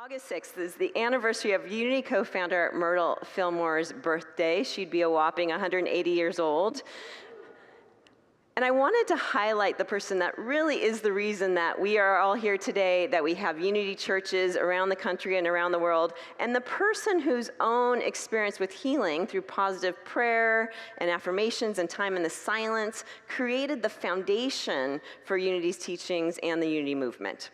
August 6th is the anniversary of Unity co-founder Myrtle Fillmore's birthday. She'd be a whopping 180 years old. And I wanted to highlight the person that really is the reason that we are all here today, that we have Unity churches around the country and around the world, and the person whose own experience with healing through positive prayer and affirmations and time in the silence created the foundation for Unity's teachings and the Unity movement.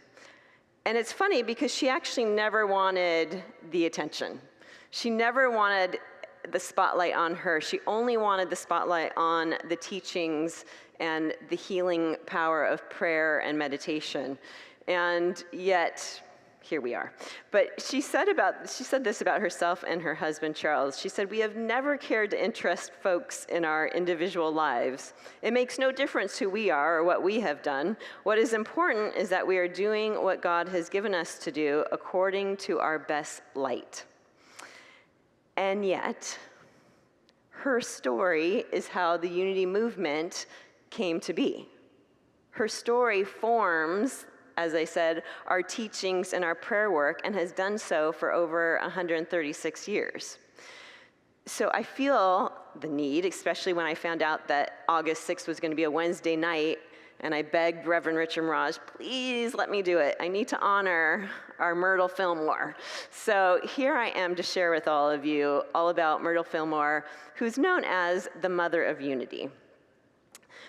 And it's funny because she actually never wanted the attention. She never wanted the spotlight on her. She only wanted the spotlight on the teachings and the healing power of prayer and meditation. And yet, here we are. But she said this about herself and her husband, Charles. She said, "We have never cared to interest folks in our individual lives. It makes no difference who we are or what we have done. What is important is that we are doing what God has given us to do according to our best light." And yet, her story is how the Unity movement came to be. Her story forms, as I said, our teachings and our prayer work, and has done so for over 136 years. So I feel the need, especially when I found out that August 6th was going to be a Wednesday night, and I begged Reverend Richard Mirage, please let me do it. I need to honor our Myrtle Fillmore. So here I am to share with all of you all about Myrtle Fillmore, who's known as the Mother of Unity.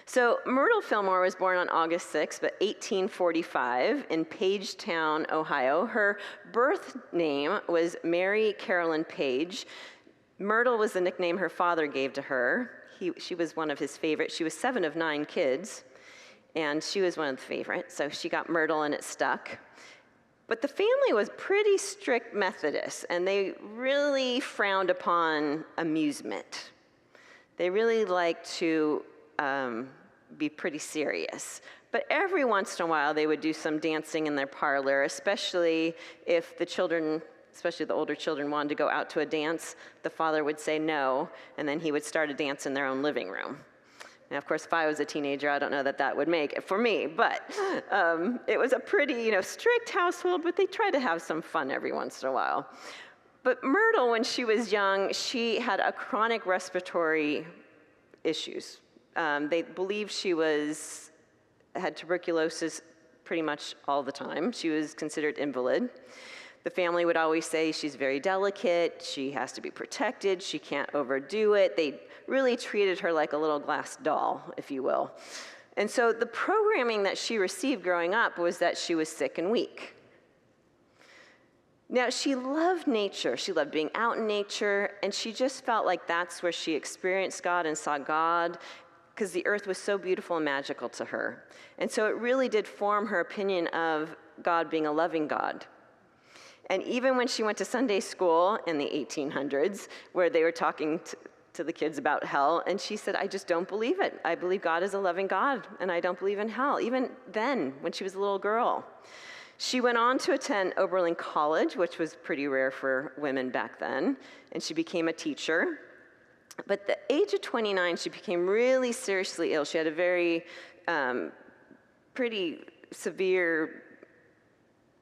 So Myrtle Fillmore was born on August 6th, 1845 in Pagetown, Ohio. Her birth name was Mary Carolyn Page. Myrtle was the nickname her father gave to her. She was one of his favorites. She was 7 of 9 kids, and she was one of the favorites, so she got Myrtle and it stuck. But the family was pretty strict Methodists, and they really frowned upon amusement. They really liked to be pretty serious. But every once in a while, they would do some dancing in their parlor, especially if the children, especially the older children, wanted to go out to a dance. The father would say no, and then he would start a dance in their own living room. Now, of course, if I was a teenager, I don't know that would make it for me, but it was a pretty, strict household, but they tried to have some fun every once in a while. But Myrtle, when she was young, she had a chronic respiratory issues. They believed she had tuberculosis pretty much all the time. She was considered invalid. The family would always say she's very delicate, she has to be protected, she can't overdo it. They really treated her like a little glass doll, if you will. And so the programming that she received growing up was that she was sick and weak. Now, she loved nature. She loved being out in nature, and she just felt like that's where she experienced God and saw God, because the earth was so beautiful and magical to her. And so it really did form her opinion of God being a loving God. And even when she went to Sunday school in the 1800s, where they were talking to the kids about hell, and she said, "I just don't believe it. I believe God is a loving God, and I don't believe in hell," even then, when she was a little girl. She went on to attend Oberlin College, which was pretty rare for women back then, and she became a teacher. But at the age of 29, she became really seriously ill. She had a very, pretty severe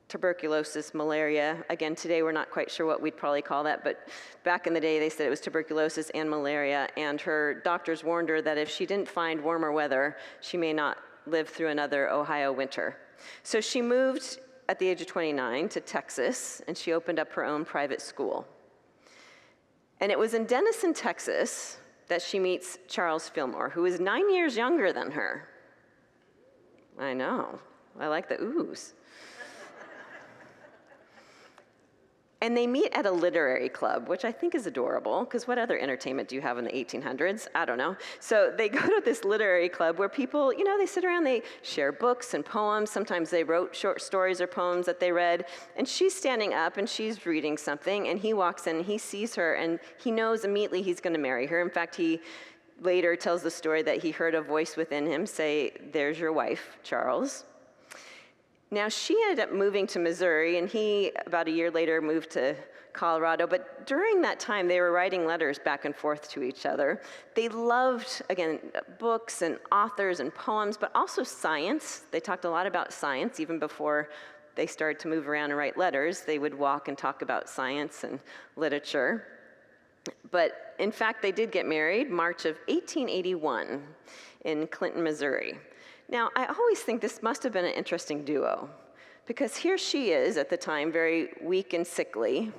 tuberculosis, malaria. Again, today we're not quite sure what we'd probably call that, but back in the day they said it was tuberculosis and malaria, and her doctors warned her that if she didn't find warmer weather, she may not live through another Ohio winter. So she moved at the age of 29 to Texas, and she opened up her own private school. And it was in Denison, Texas, that she meets Charles Fillmore, who is 9 years younger than her. I know, I like the oohs. And they meet at a literary club, which I think is adorable, because what other entertainment do you have in the 1800s? I don't know. So they go to this literary club where people, they sit around, they share books and poems. Sometimes they wrote short stories or poems that they read. And she's standing up and she's reading something, and he walks in and he sees her, and he knows immediately he's going to marry her. In fact, he later tells the story that he heard a voice within him say, "There's your wife, Charles." Now, she ended up moving to Missouri, and he, about a year later, moved to Colorado. But during that time, they were writing letters back and forth to each other. They loved, again, books and authors and poems, but also science. They talked a lot about science, even before they started to move around and write letters, they would walk and talk about science and literature. But in fact, they did get married March of 1881 in Clinton, Missouri. Now, I always think this must have been an interesting duo, because here she is at the time, very weak and sickly,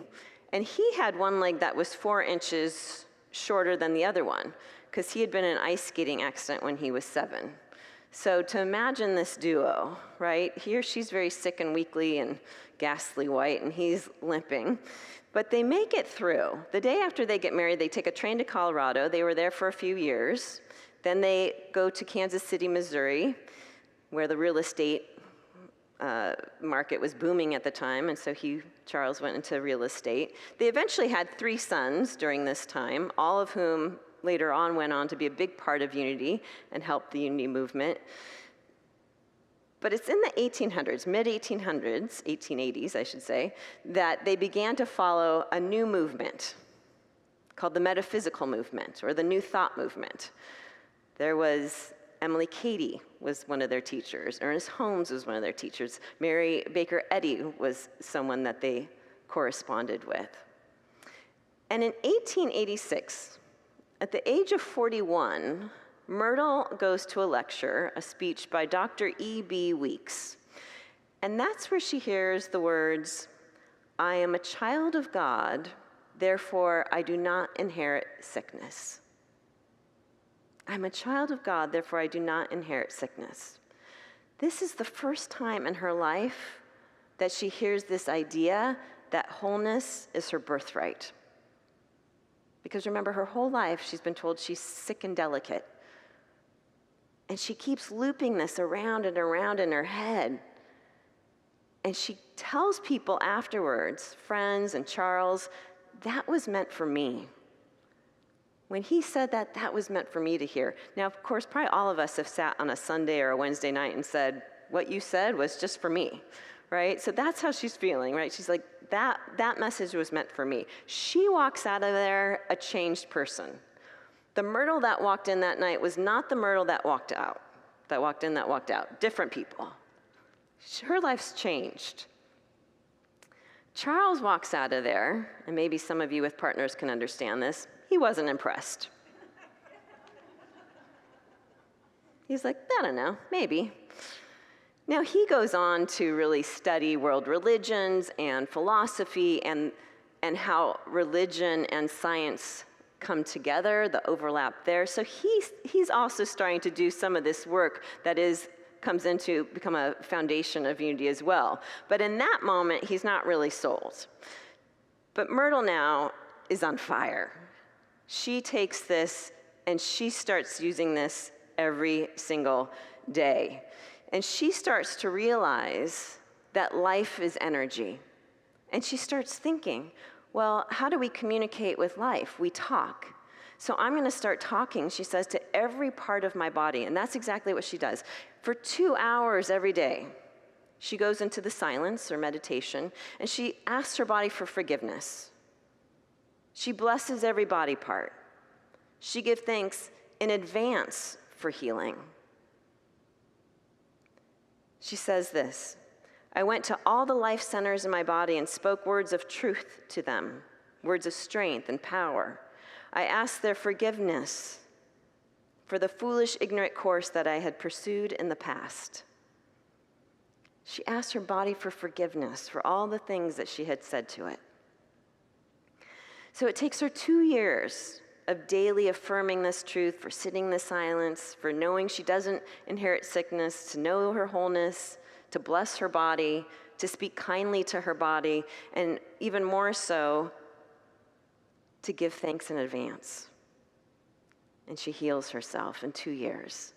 and he had one leg that was 4 inches shorter than the other one, because he had been in an ice skating accident when he was 7. So to imagine this duo, right? Here she's very sick and weakly and ghastly white, and he's limping. But they make it through. The day after they get married, they take a train to Colorado. They were there for a few years. Then they go to Kansas City, Missouri, where the real estate market was booming at the time, and so Charles went into real estate. They eventually had 3 sons during this time, all of whom later on went on to be a big part of Unity and helped the Unity movement. But it's in the 1800s, mid-1800s, 1880s, I should say, that they began to follow a new movement called the metaphysical movement, or the New Thought movement. There was Emily Cady was one of their teachers. Ernest Holmes was one of their teachers. Mary Baker Eddy was someone that they corresponded with. And in 1886, at the age of 41, Myrtle goes to a lecture, a speech by Dr. E.B. Weeks. And that's where she hears the words, "I am a child of God, therefore I do not inherit sickness." I'm a child of God, therefore I do not inherit sickness. This is the first time in her life that she hears this idea that wholeness is her birthright. Because remember, her whole life she's been told she's sick and delicate. And she keeps looping this around and around in her head. And she tells people afterwards, friends and Charles, that was meant for me. When he said that, that was meant for me to hear. Now, of course, probably all of us have sat on a Sunday or a Wednesday night and said, what you said was just for me, right? So that's how she's feeling, right? She's like, that message was meant for me. She walks out of there a changed person. The Myrtle that walked in that night was not the Myrtle that walked out, that walked in, that walked out. Different people. Her life's changed. Charles walks out of there, and maybe some of you with partners can understand this. He wasn't impressed. He's like, I don't know, maybe. Now, he goes on to really study world religions and philosophy and how religion and science come together, the overlap there. So he's also starting to do some of this work that comes into become a foundation of Unity as well. But in that moment, he's not really sold. But Myrtle now is on fire. She takes this and she starts using this every single day. And she starts to realize that life is energy. And she starts thinking, well, how do we communicate with life? We talk. So I'm going to start talking, she says, to every part of my body. And that's exactly what she does. For 2 hours every day, she goes into the silence or meditation, and she asks her body for forgiveness. She blesses every body part. She gives thanks in advance for healing. She says this, I went to all the life centers in my body and spoke words of truth to them, words of strength and power. I asked their forgiveness for the foolish, ignorant course that I had pursued in the past. She asked her body for forgiveness for all the things that she had said to it. So it takes her 2 years of daily affirming this truth, for sitting in the silence, for knowing she doesn't inherit sickness, to know her wholeness, to bless her body, to speak kindly to her body, and even more so, to give thanks in advance. And she heals herself in 2 years.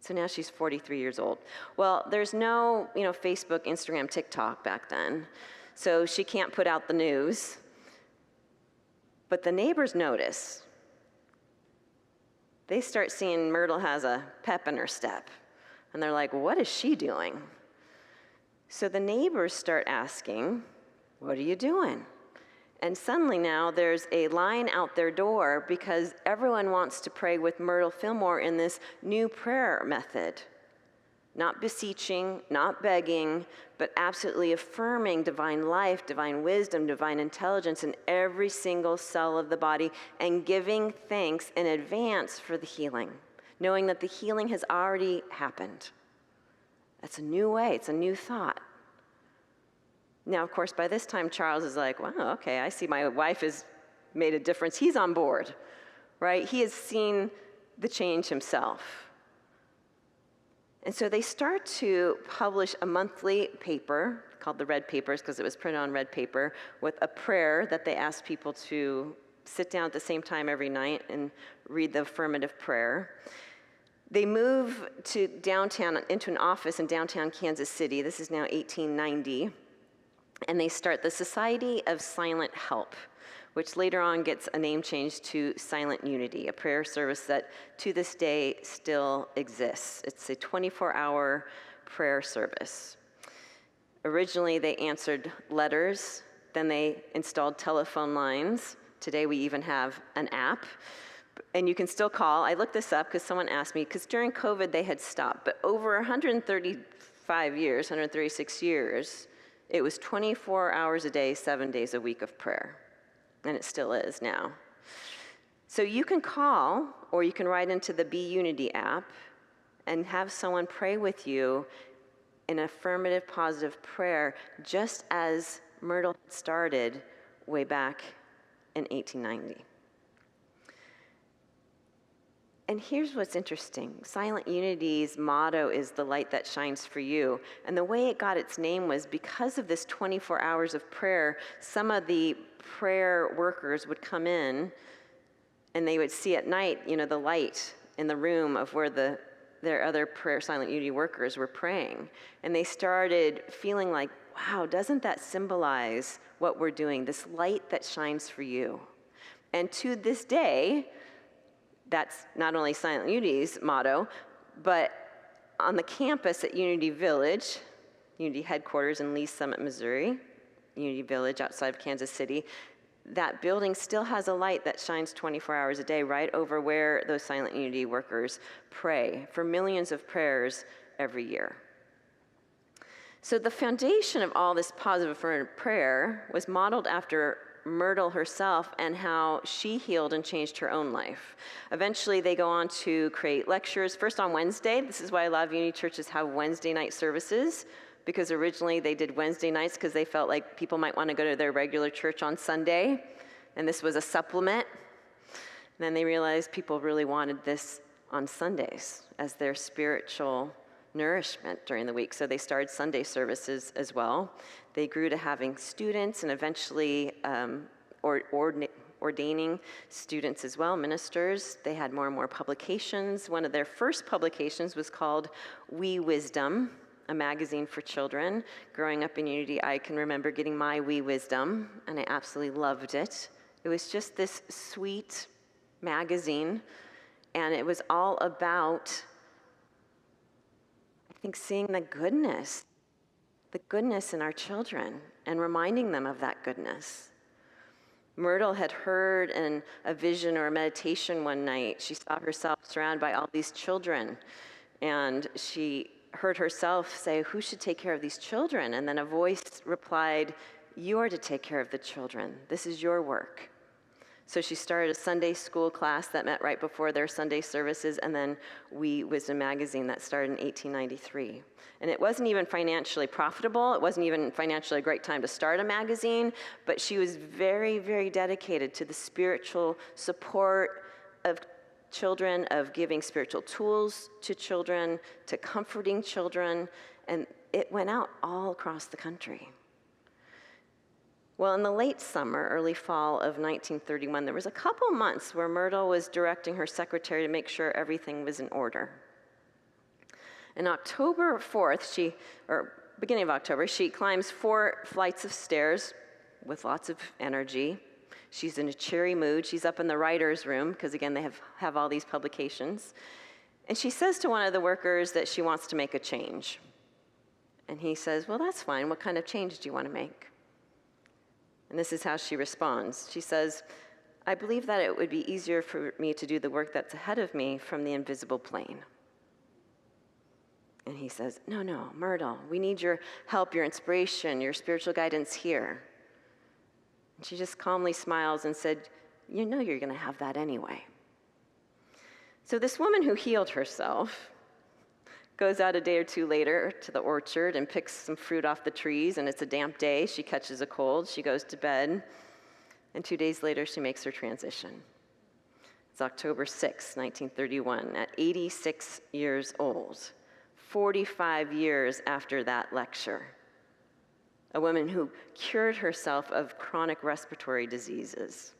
So now she's 43 years old. Well, there's no, Facebook, Instagram, TikTok back then, so she can't put out the news. But the neighbors notice. They start seeing Myrtle has a pep in her step. And they're like, what is she doing? So the neighbors start asking, what are you doing? And suddenly now there's a line out their door because everyone wants to pray with Myrtle Fillmore in this new prayer method. Not beseeching, not begging, but absolutely affirming divine life, divine wisdom, divine intelligence in every single cell of the body, and giving thanks in advance for the healing, knowing that the healing has already happened. That's a new way, it's a new thought. Now, of course, by this time, Charles is like, wow, okay, I see my wife has made a difference. He's on board, right? He has seen the change himself. And so they start to publish a monthly paper called the Red Papers, because it was printed on red paper, with a prayer that they asked people to sit down at the same time every night and read the affirmative prayer. They move to downtown, into an office in downtown Kansas City. This is now 1890. And they start the Society of Silent Help, which later on gets a name change to Silent Unity, a prayer service that to this day still exists. It's a 24-hour prayer service. Originally, they answered letters, then they installed telephone lines. Today, we even have an app, and you can still call. I looked this up because someone asked me, because during COVID, they had stopped, but over 135 years, 136 years, it was 24 hours a day, 7 days a week of prayer. And it still is now. So you can call, or you can write into the Be Unity app and have someone pray with you an affirmative, positive prayer, just as Myrtle started way back in 1890. And here's what's interesting. Silent Unity's motto is the light that shines for you. And the way it got its name was because of this 24 hours of prayer, some of the prayer workers would come in and they would see at night, the light in the room of where their other prayer Silent Unity workers were praying. And they started feeling like, wow, doesn't that symbolize what we're doing? This light that shines for you. And to this day, that's not only Silent Unity's motto, but on the campus at Unity Village, Unity headquarters in Lee Summit, Missouri, Unity Village outside of Kansas City, that building still has a light that shines 24 hours a day right over where those Silent Unity workers pray for millions of prayers every year. So the foundation of all this positive affirmative prayer was modeled after Myrtle herself and how she healed and changed her own life. Eventually, they go on to create lectures, first on Wednesday. This is why a lot of Unity churches have Wednesday night services, because originally they did Wednesday nights because they felt like people might want to go to their regular church on Sunday, and this was a supplement. And then they realized people really wanted this on Sundays as their spiritual nourishment during the week, so they started Sunday services as well. They grew to having students and eventually ordaining students as well, ministers. They had more and more publications. One of their first publications was called Wee Wisdom, a magazine for children. Growing up in Unity, I can remember getting my Wee Wisdom, and I absolutely loved it. It was just this sweet magazine, and it was all about, I think, seeing the goodness in our children and reminding them of that goodness. Myrtle had heard in a vision or a meditation one night, she saw herself surrounded by all these children, and she heard herself say, who should take care of these children? And then a voice replied, you are to take care of the children. This is your work. So she started a Sunday school class that met right before their Sunday services, and then Wee Wisdom magazine that started in 1893. And it wasn't even financially profitable. It wasn't even financially a great time to start a magazine, but she was very, very dedicated to the spiritual support of children, of giving spiritual tools to children, to comforting children, and it went out all across the country. Well, in the late summer, early fall of 1931, there was a couple months where Myrtle was directing her secretary to make sure everything was in order. On October 4th, beginning of October, she climbs 4 flights of stairs with lots of energy. She's in a cheery mood. She's up in the writer's room, because again, they have all these publications. And she says to one of the workers that she wants to make a change. And he says, well, that's fine. What kind of change do you want to make? And this is how she responds. She says, I believe that it would be easier for me to do the work that's ahead of me from the invisible plane. And he says, no, Myrtle, we need your help, your inspiration, your spiritual guidance here. And she just calmly smiles and said, you know you're going to have that anyway. So this woman who healed herself goes out a day or two later to the orchard and picks some fruit off the trees, and it's a damp day. She catches a cold. She goes to bed, and 2 days later, she makes her transition. It's October 6, 1931, at 86 years old, 45 years after that lecture. A woman who cured herself of chronic respiratory diseases,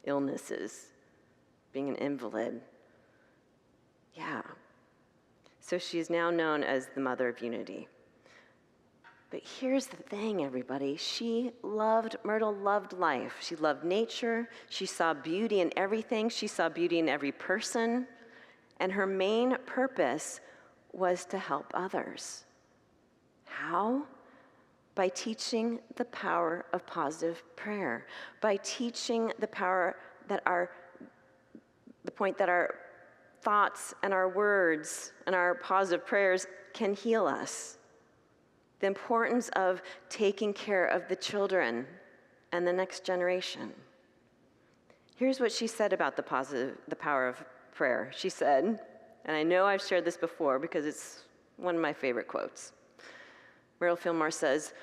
illnesses, being an invalid. Yeah. So she is now known as the Mother of Unity. But here's the thing, everybody. Myrtle loved life. She loved nature. She saw beauty in everything. She saw beauty in every person. And her main purpose was to help others. How? By teaching the power of positive prayer. By teaching the power that the point that our thoughts and our words and our positive prayers can heal us. The importance of taking care of the children and the next generation. Here's what she said about the power of prayer. She said, and I know I've shared this before because it's one of my favorite quotes. Myrtle Fillmore says,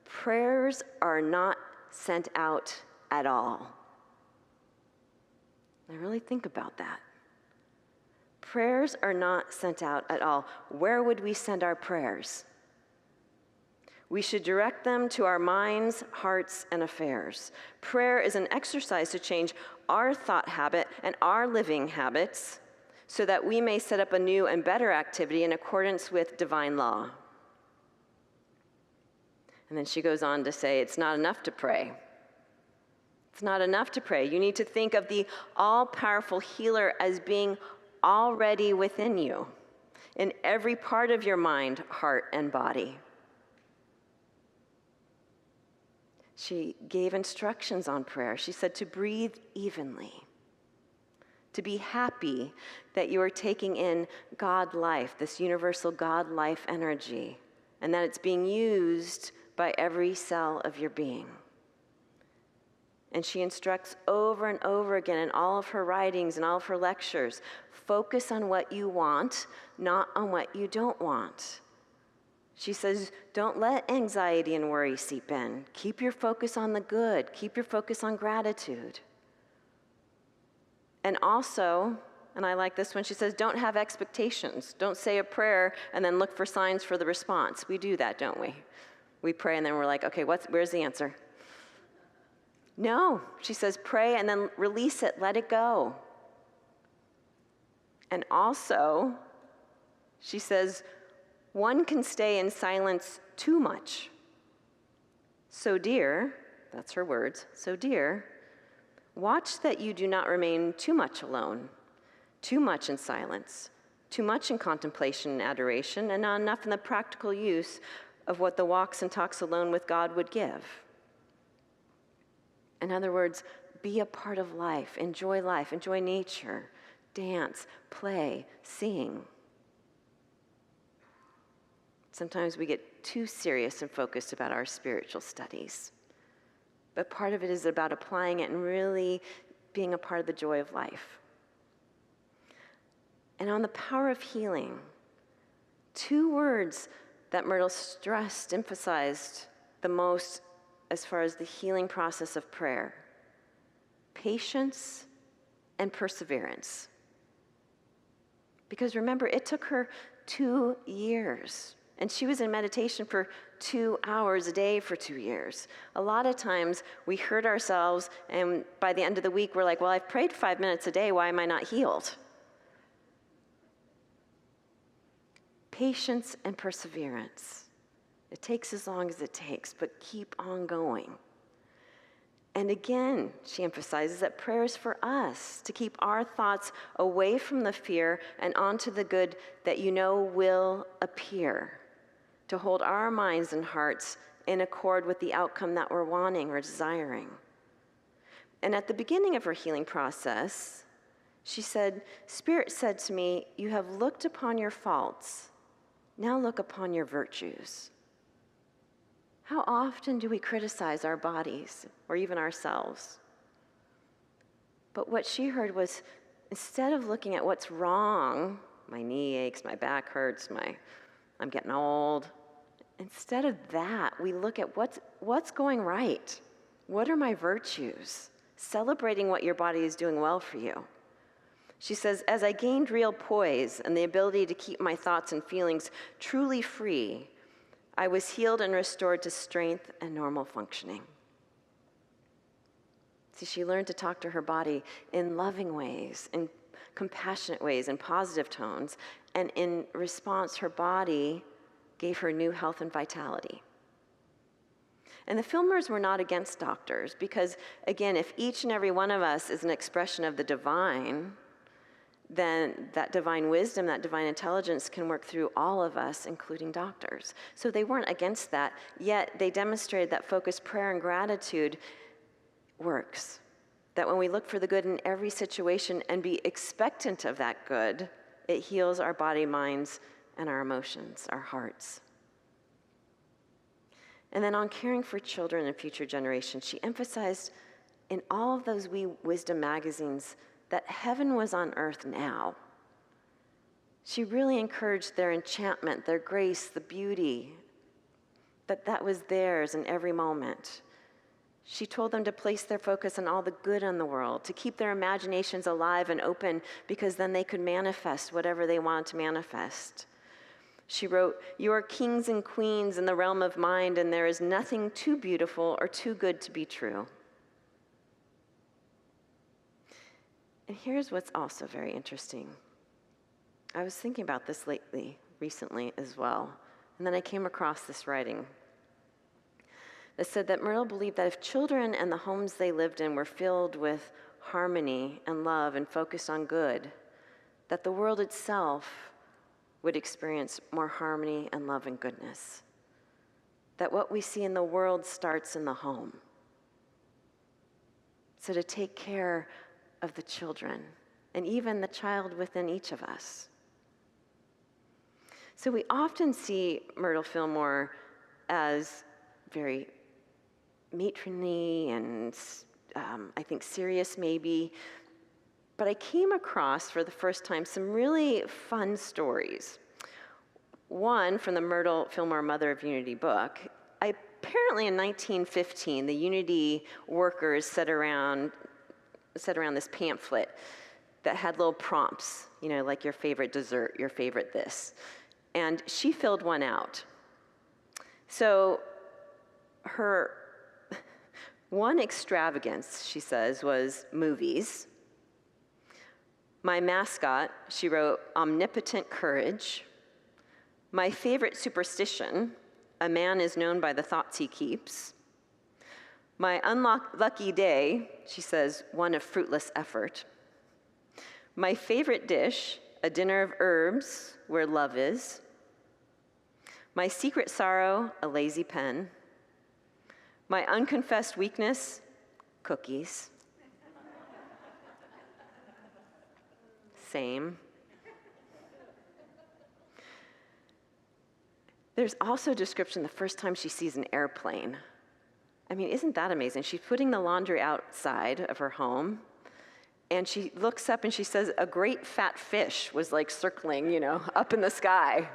prayers are not sent out at all. I really think about that. Prayers are not sent out at all. Where would we send our prayers? We should direct them to our minds, hearts, and affairs. Prayer is an exercise to change our thought habit and our living habits so that we may set up a new and better activity in accordance with divine law. And then she goes on to say, it's not enough to pray. It's not enough to pray. You need to think of the all-powerful healer as being already within you, in every part of your mind, heart, and body. She gave instructions on prayer. She said to breathe evenly, to be happy that you are taking in God life, this universal God life energy, and that it's being used by every cell of your being. And she instructs over and over again in all of her writings and all of her lectures, focus on what you want, not on what you don't want. She says, don't let anxiety and worry seep in. Keep your focus on the good. Keep your focus on gratitude. And also, and I like this one, she says, don't have expectations. Don't say a prayer and then look for signs for the response. We do that, don't we? We pray and then we're like, okay, where's the answer? No, she says, pray and then release it, let it go. And also, she says, one can stay in silence too much. So dear, that's her words, so dear, watch that you do not remain too much alone, too much in silence, too much in contemplation and adoration, and not enough in the practical use of what the walks and talks alone with God would give. In other words, be a part of life, enjoy nature, dance, play, sing. Sometimes we get too serious and focused about our spiritual studies. But part of it is about applying it and really being a part of the joy of life. And on the power of healing, 2 words that Myrtle emphasized the most as far as the healing process of prayer: patience and perseverance. Because remember, it took her 2 years. And she was in meditation for 2 hours a day for 2 years. A lot of times we hurt ourselves, and by the end of the week, we're like, well, I've prayed 5 minutes a day. Why am I not healed? Patience and perseverance. It takes as long as it takes, but keep on going. And again, she emphasizes that prayer is for us, to keep our thoughts away from the fear and onto the good that you know will appear, to hold our minds and hearts in accord with the outcome that we're wanting or desiring. And at the beginning of her healing process, she said, Spirit said to me, you have looked upon your faults Now look upon your virtues. How often do we criticize our bodies or even ourselves? But what she heard was, instead of looking at what's wrong, my knee aches, my back hurts, I'm getting old, instead of that, we look at what's going right. What are my virtues? Celebrating what your body is doing well for you. She says, as I gained real poise and the ability to keep my thoughts and feelings truly free, I was healed and restored to strength and normal functioning. See, she learned to talk to her body in loving ways, in compassionate ways, in positive tones, and in response, her body gave her new health and vitality. And the Fillmores were not against doctors because, again, if each and every one of us is an expression of the divine, then that divine wisdom, that divine intelligence can work through all of us, including doctors. So they weren't against that, yet they demonstrated that focused prayer and gratitude works. That when we look for the good in every situation and be expectant of that good, it heals our body, minds, and our emotions, our hearts. And then on caring for children and future generations, she emphasized in all of those wee wisdom magazines that heaven was on earth now. She really encouraged their enchantment, their grace, the beauty, that was theirs in every moment. She told them to place their focus on all the good in the world, to keep their imaginations alive and open, because then they could manifest whatever they wanted to manifest. She wrote, "You are kings and queens in the realm of mind, and there is nothing too beautiful or too good to be true." And here's what's also very interesting. I was thinking about this recently as well, and then I came across this writing that said that Myrtle believed that if children and the homes they lived in were filled with harmony and love and focused on good, that the world itself would experience more harmony and love and goodness. That what we see in the world starts in the home. So to take care of the children and even the child within each of us. So we often see Myrtle Fillmore as very matronly and I think serious maybe, but I came across for the first time some really fun stories. One from the Myrtle Fillmore Mother of Unity book. Apparently in 1915, the Unity workers set around this pamphlet that had little prompts, like your favorite dessert, your favorite this. And she filled one out. So her one extravagance, she says, was movies. My mascot, she wrote, omnipotent courage. My favorite superstition, a man is known by the thoughts he keeps. My unlucky day, she says, one of fruitless effort. My favorite dish, a dinner of herbs where love is. My secret sorrow, a lazy pen. My unconfessed weakness, cookies. Same. There's also a description the first time she sees an airplane. I mean, isn't that amazing? She's putting the laundry outside of her home, and she looks up and she says a great fat fish was like circling, up in the sky.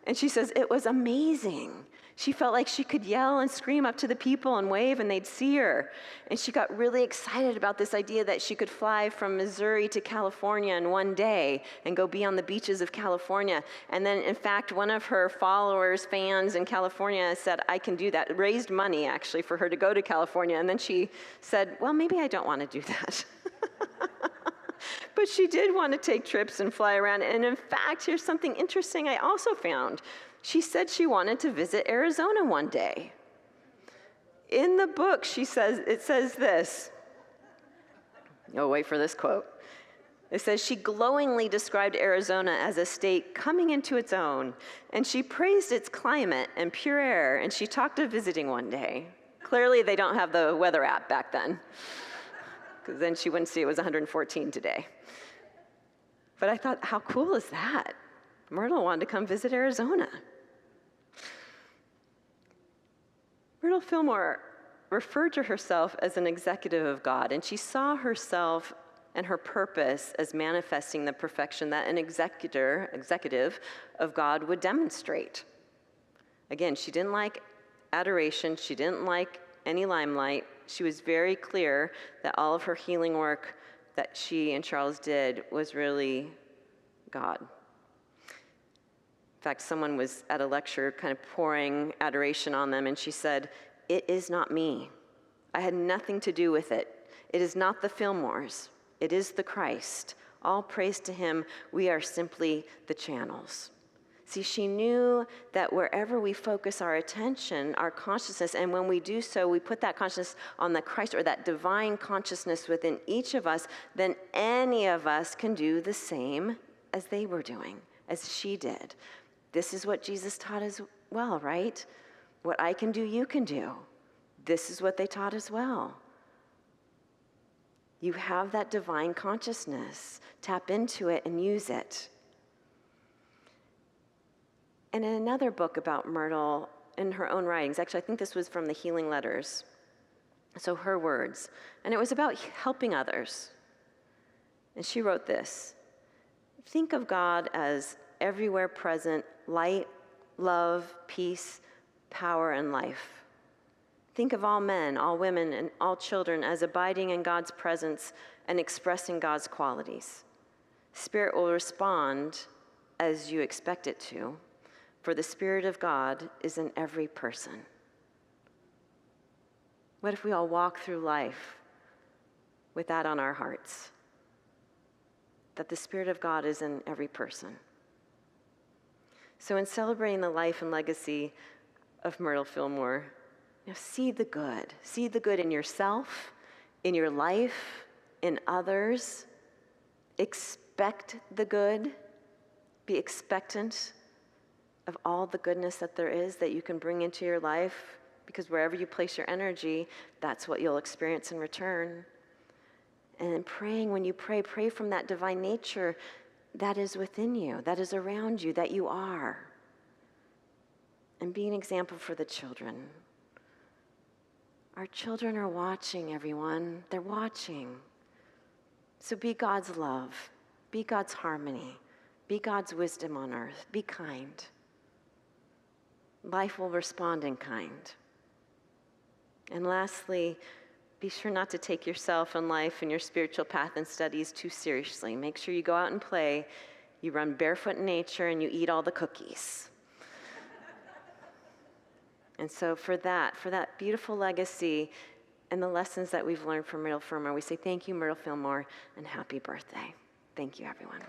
And she says it was amazing. She felt like she could yell and scream up to the people and wave and they'd see her. And she got really excited about this idea that she could fly from Missouri to California in one day and go be on the beaches of California. And then, in fact, one of her followers, fans in California said, I can do that, raised money, actually, for her to go to California. And then she said, well, maybe I don't want to do that. But she did want to take trips and fly around. And in fact, here's something interesting I also found. She said she wanted to visit Arizona one day. In the book, it says this. Oh, wait for this quote. It says, she glowingly described Arizona as a state coming into its own, and she praised its climate and pure air, and she talked of visiting one day. Clearly, they don't have the weather app back then, because then she wouldn't see it was 114 today. But I thought, how cool is that? Myrtle wanted to come visit Arizona. Myrtle Fillmore referred to herself as an executive of God, and she saw herself and her purpose as manifesting the perfection that an executive of God would demonstrate. Again, she didn't like adoration. She didn't like any limelight. She was very clear that all of her healing work that she and Charles did was really God. In fact, someone was at a lecture kind of pouring adoration on them, and she said, "It is not me. I had nothing to do with it. It is not the Fillmores. It is the Christ. All praise to him. We are simply the channels." See, she knew that wherever we focus our attention, our consciousness, and when we do so, we put that consciousness on the Christ or that divine consciousness within each of us, then any of us can do the same as they were doing, as she did. This is what Jesus taught as well, right? What I can do, you can do. This is what they taught as well. You have that divine consciousness. Tap into it and use it. And in another book about Myrtle, in her own writings, actually I think this was from the Healing Letters, so her words, and it was about helping others. And she wrote this: "Think of God as everywhere present, light, love, peace, power, and life. Think of all men, all women, and all children as abiding in God's presence and expressing God's qualities. Spirit will respond as you expect it to, for the Spirit of God is in every person." What if we all walk through life with that on our hearts? That the Spirit of God is in every person. So in celebrating the life and legacy of Myrtle Fillmore, see the good. See the good in yourself, in your life, in others. Expect the good. Be expectant of all the goodness that there is that you can bring into your life, because wherever you place your energy, that's what you'll experience in return. And in praying, when you pray, pray from that divine nature that is within you, that is around you, that you are. And be an example for the children. Our children are watching, everyone. They're watching. So be God's love. Be God's harmony. Be God's wisdom on earth. Be kind. Life will respond in kind. And lastly, be sure not to take yourself and life and your spiritual path and studies too seriously. Make sure you go out and play, you run barefoot in nature, and you eat all the cookies. And so for that beautiful legacy and the lessons that we've learned from Myrtle Fillmore, we say thank you, Myrtle Fillmore, and happy birthday. Thank you, everyone.